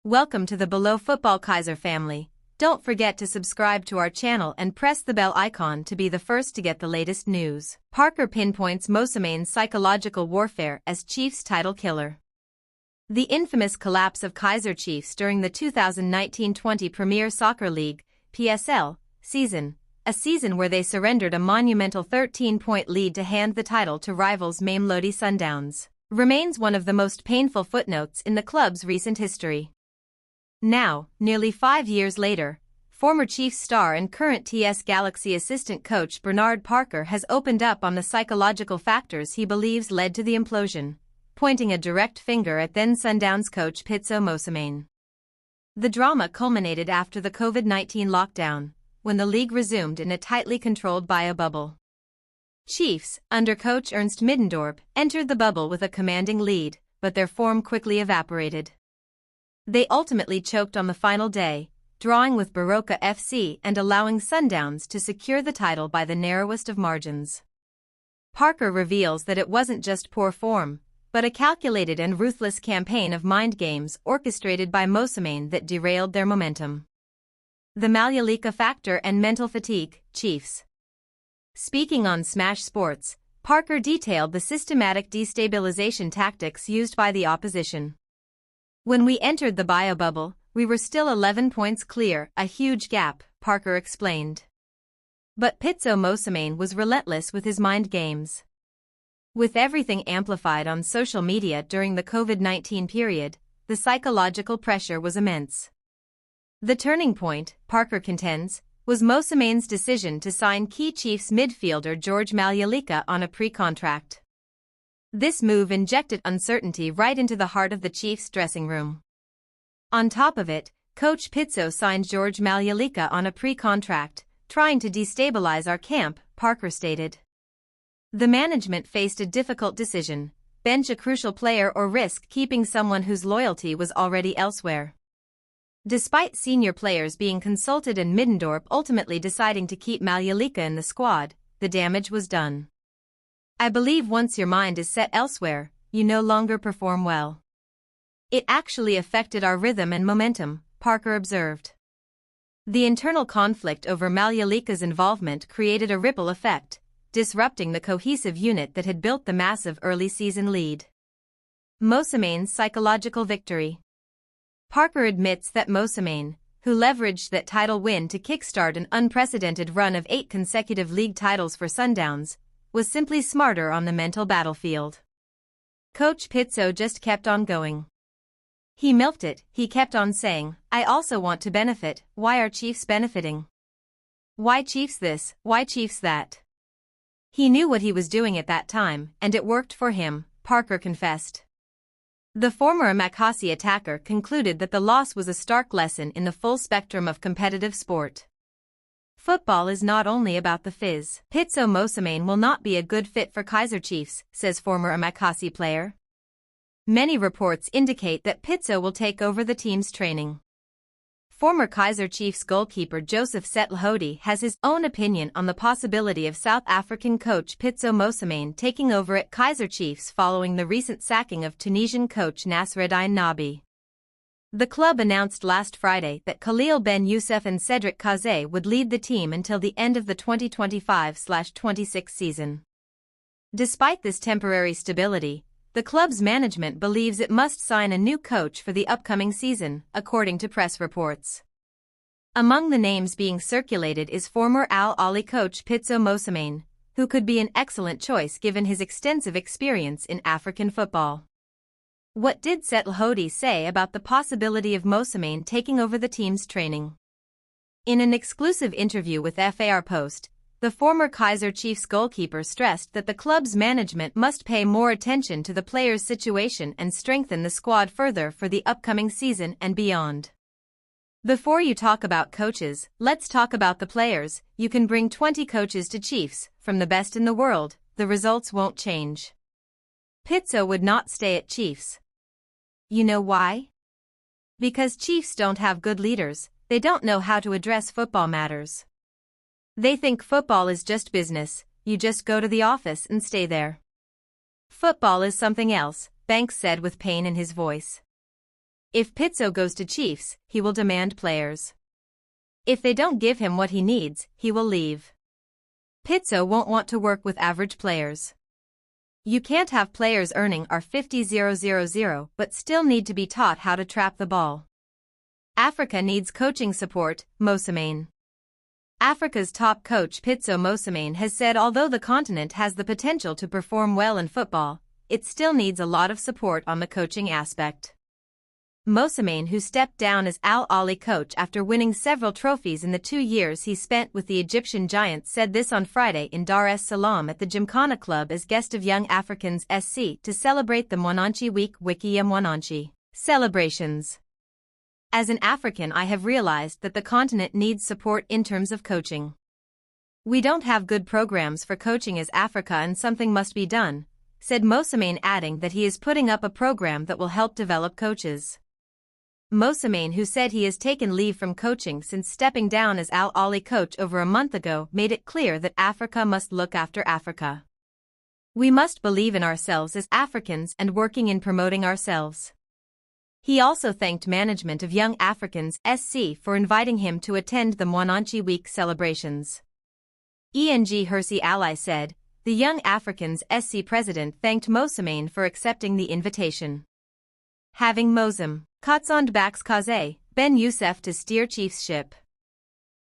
Welcome to the Below Football Kaizer family. Don't forget to subscribe to our channel and press the bell icon to be the first to get the latest news. Parker pinpoints Mosimane's psychological warfare as Chiefs title killer. The infamous collapse of Kaizer Chiefs during the 2019-20 Premier Soccer League (PSL) season, a season where they surrendered a monumental 13-point lead to hand the title to rivals Mamelodi Sundowns, remains one of the most painful footnotes in the club's recent history. Now, nearly 5 years later, former Chiefs star and current TS Galaxy assistant coach Bernard Parker has opened up on the psychological factors he believes led to the implosion, pointing a direct finger at then Sundowns coach Pitso Mosimane. The drama culminated after the COVID-19 lockdown, when the league resumed in a tightly controlled bio-bubble. Chiefs, under coach Ernst Middendorp, entered the bubble with a commanding lead, but their form quickly evaporated. They ultimately choked on the final day, drawing with Baroka FC and allowing Sundowns to secure the title by the narrowest of margins. Parker reveals that it wasn't just poor form, but a calculated and ruthless campaign of mind games orchestrated by Mosimane that derailed their momentum. The Mamelodi factor and mental fatigue, Chiefs. Speaking on Smash Sports, Parker detailed the systematic destabilization tactics used by the opposition. When we entered the bio-bubble, we were still 11 points clear, a huge gap, Parker explained. But Pitso Mosimane was relentless with his mind games. With everything amplified on social media during the COVID-19 period, the psychological pressure was immense. The turning point, Parker contends, was Mosimane's decision to sign key Chiefs midfielder George Mamelodi on a pre-contract. This move injected uncertainty right into the heart of the Chiefs' dressing room. On top of it, coach Pitso signed George Mamelodi on a pre-contract, trying to destabilize our camp, Parker stated. The management faced a difficult decision: bench a crucial player or risk keeping someone whose loyalty was already elsewhere. Despite senior players being consulted and Middendorp ultimately deciding to keep Mamelodi in the squad, the damage was done. I believe once your mind is set elsewhere, you no longer perform well. It actually affected our rhythm and momentum, Parker observed. The internal conflict over Mamelodi's involvement created a ripple effect, disrupting the cohesive unit that had built the massive early season lead. Mosimane's psychological victory. Parker admits that Mosimane, who leveraged that title win to kickstart an unprecedented run of 8 consecutive league titles for Sundowns, was simply smarter on the mental battlefield. Coach Pitso just kept on going. He milked it, he kept on saying, I also want to benefit, why are Chiefs benefiting? Why Chiefs this, why Chiefs that? He knew what he was doing at that time, and it worked for him, Parker confessed. The former Amakasi attacker concluded that the loss was a stark lesson in the full spectrum of competitive sport. Football is not only about the fizz. Pitso Mosimane will not be a good fit for Kaizer Chiefs, says former Amakasi player. Many reports indicate that Pitso will take over the team's training. Former Kaizer Chiefs goalkeeper Joseph Setlhodi has his own opinion on the possibility of South African coach Pitso Mosimane taking over at Kaizer Chiefs following the recent sacking of Tunisian coach Nasreddine Nabi. The club announced last Friday that Khalil Ben Youssef and Cedric Kaze would lead the team until the end of the 2025-26 season. Despite this temporary stability, the club's management believes it must sign a new coach for the upcoming season, according to press reports. Among the names being circulated is former Al Ahly coach Pitso Mosimane, who could be an excellent choice given his extensive experience in African football. What did Setlhodi say about the possibility of Mosimane taking over the team's training? In an exclusive interview with FAR Post, the former Kaizer Chiefs goalkeeper stressed that the club's management must pay more attention to the players' situation and strengthen the squad further for the upcoming season and beyond. Before you talk about coaches, let's talk about the players. You can bring 20 coaches to Chiefs, from the best in the world, the results won't change. Pitso would not stay at Chiefs. You know why? Because Chiefs don't have good leaders, they don't know how to address football matters. They think football is just business, you just go to the office and stay there. Football is something else, Banks said with pain in his voice. If Pitso goes to Chiefs, he will demand players. If they don't give him what he needs, he will leave. Pitso won't want to work with average players. You can't have players earning $50,000 but still need to be taught how to trap the ball. Africa needs coaching support, Mosimane. Africa's top coach Pitso Mosimane has said although the continent has the potential to perform well in football, it still needs a lot of support on the coaching aspect. Mosimane, who stepped down as Al Ahly coach after winning several trophies in the 2 years he spent with the Egyptian Giants, said this on Friday in Dar es Salaam at the Gymkhana Club as guest of Young Africans SC to celebrate the Mwananchi Week Wiki ya Mwananchi celebrations. As an African, I have realized that the continent needs support in terms of coaching. We don't have good programs for coaching as Africa and something must be done, said Mosimane, adding that he is putting up a program that will help develop coaches. Mosimane, who said he has taken leave from coaching since stepping down as Al Ahly coach over a month ago, made it clear that Africa must look after Africa. We must believe in ourselves as Africans and working in promoting ourselves. He also thanked management of Young Africans SC for inviting him to attend the Mwananchi Week celebrations. Eng Hersi Ally said, the Young Africans SC president thanked Mosimane for accepting the invitation. Having Mosim Kotsond backs Kaizer, Ben Youssef to steer Chiefs ship.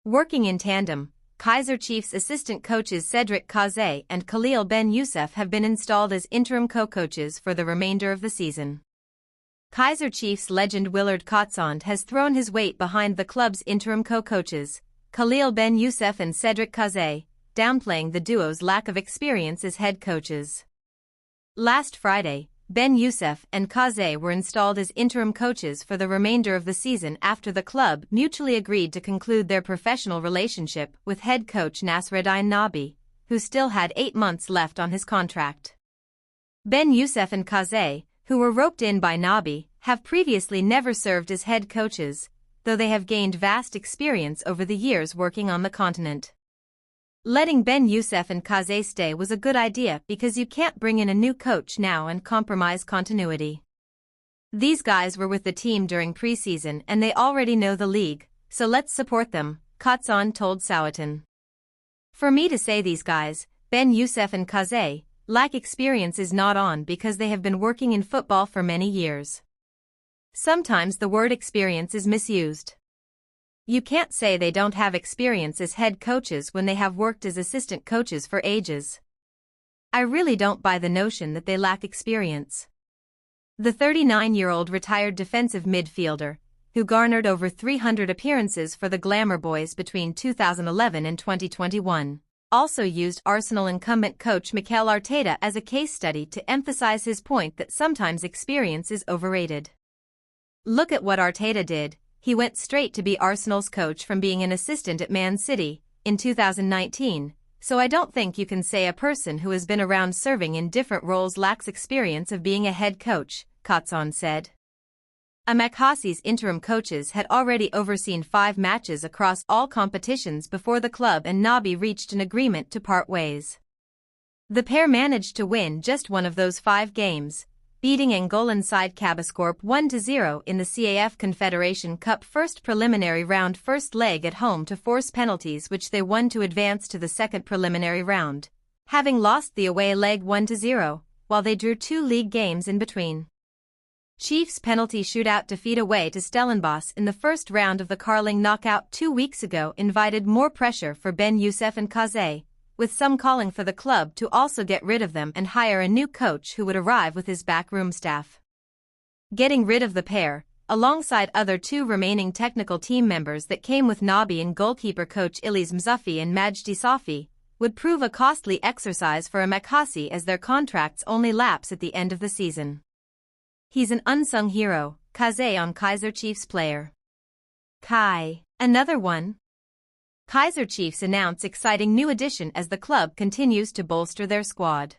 Working in tandem, Kaizer Chiefs assistant coaches Cedric Kaizer and Khalil Ben Youssef have been installed as interim co-coaches for the remainder of the season. Kaizer Chiefs legend Willard Kotsond has thrown his weight behind the club's interim co-coaches, Khalil Ben Youssef and Cedric Kaizer, downplaying the duo's lack of experience as head coaches. Last Friday, Ben Youssef and Kaizer were installed as interim coaches for the remainder of the season after the club mutually agreed to conclude their professional relationship with head coach Nasreddine Nabi, who still had 8 months left on his contract. Ben Youssef and Kaizer, who were roped in by Nabi, have previously never served as head coaches, though they have gained vast experience over the years working on the continent. Letting Ben Youssef and Kaizer stay was a good idea because you can't bring in a new coach now and compromise continuity. These guys were with the team during preseason and they already know the league, so let's support them, Kotsond told Sowetan. For me to say these guys, Ben Youssef and Kaizer, lack experience is not on because they have been working in football for many years. Sometimes the word experience is misused. You can't say they don't have experience as head coaches when they have worked as assistant coaches for ages. I really don't buy the notion that they lack experience. The 39-year-old retired defensive midfielder, who garnered over 300 appearances for the Glamour Boys between 2011 and 2021, also used Arsenal incumbent coach Mikel Arteta as a case study to emphasize his point that sometimes experience is overrated. Look at what Arteta did. He went straight to be Arsenal's coach from being an assistant at Man City in 2019, so I don't think you can say a person who has been around serving in different roles lacks experience of being a head coach, Kotsond said. Amakasi's interim coaches had already overseen 5 matches across all competitions before the club and Nabi reached an agreement to part ways. The pair managed to win just one of those 5 games, beating Angolan side Cabascorp 1-0 in the CAF Confederation Cup first preliminary round first leg at home to force penalties which they won to advance to the second preliminary round, having lost the away leg 1-0, while they drew 2 league games in between. Chiefs' penalty shootout defeat away to Stellenbosch in the first round of the Carling knockout 2 weeks ago invited more pressure for Ben Youssef and Kaizer, with some calling for the club to also get rid of them and hire a new coach who would arrive with his backroom staff. Getting rid of the pair, alongside other 2 remaining technical team members that came with Nabi and goalkeeper coach Ilyas Mzuffi and Majdi Safi, would prove a costly exercise for Amakasi as their contracts only lapse at the end of the season. He's an unsung hero, Kaizer on Kaizer Chiefs player. Another one? Kaizer Chiefs announce exciting new addition as the club continues to bolster their squad.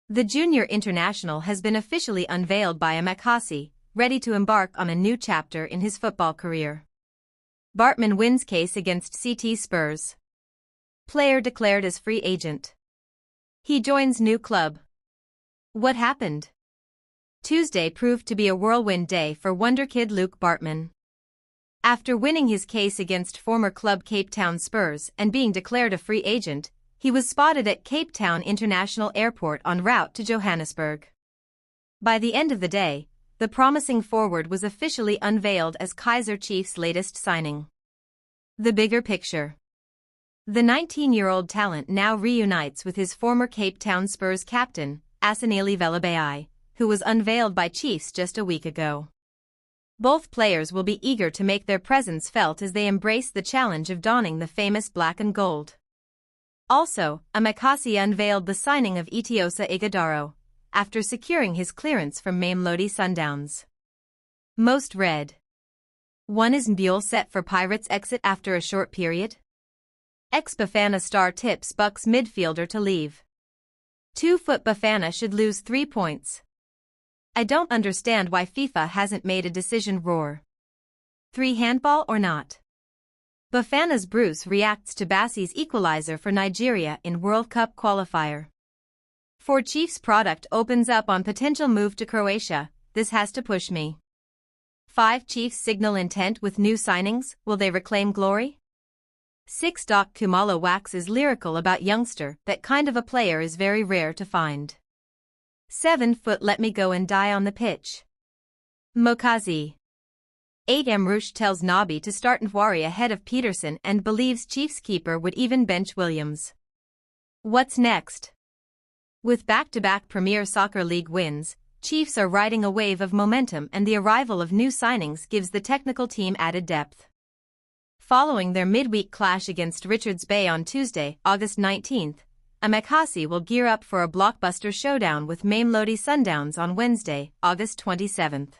The junior international has been officially unveiled by Amakasi, ready to embark on a new chapter in his football career. Bartman wins case against CT Spurs. Player declared as free agent. He joins new club. What happened? Tuesday proved to be a whirlwind day for wonderkid Luke Bartman. After winning his case against former club Cape Town Spurs and being declared a free agent, he was spotted at Cape Town International Airport en route to Johannesburg. By the end of the day, the promising forward was officially unveiled as Kaizer Chiefs' latest signing. The bigger picture. The 19-year-old talent now reunites with his former Cape Town Spurs captain, Asanele Velabai, who was unveiled by Chiefs just a week ago. Both players will be eager to make their presence felt as they embrace the challenge of donning the famous black and gold. Also, Amakasi unveiled the signing of Itiosa Ighodaro, after securing his clearance from Mamelodi Sundowns. Most read. 1 Is Miguel set for Pirates' exit after a short period? Ex-Bafana star tips Bucks midfielder to leave. 2 Bafana should lose 3 points. I don't understand why FIFA hasn't made a decision. Roar. 3 Handball or not? Bafana's Bruce reacts to Bassey's equalizer for Nigeria in World Cup qualifier. 4 Chiefs product opens up on potential move to Croatia, this has to push me. 5 Chiefs signal intent with new signings, will they reclaim glory? 6 Doc Kumalo waxes lyrical about youngster, that kind of a player is very rare to find. 7 Let me go and die on the pitch. Mokazi. 8 Amrouche tells Nabi to start Ntwari ahead of Peterson and believes Chiefs keeper would even bench Williams. What's next? With back-to-back Premier Soccer League wins, Chiefs are riding a wave of momentum and the arrival of new signings gives the technical team added depth. Following their midweek clash against Richards Bay on Tuesday, August 19th, Amakasi will gear up for a blockbuster showdown with Mamelodi Sundowns on Wednesday, August 27th.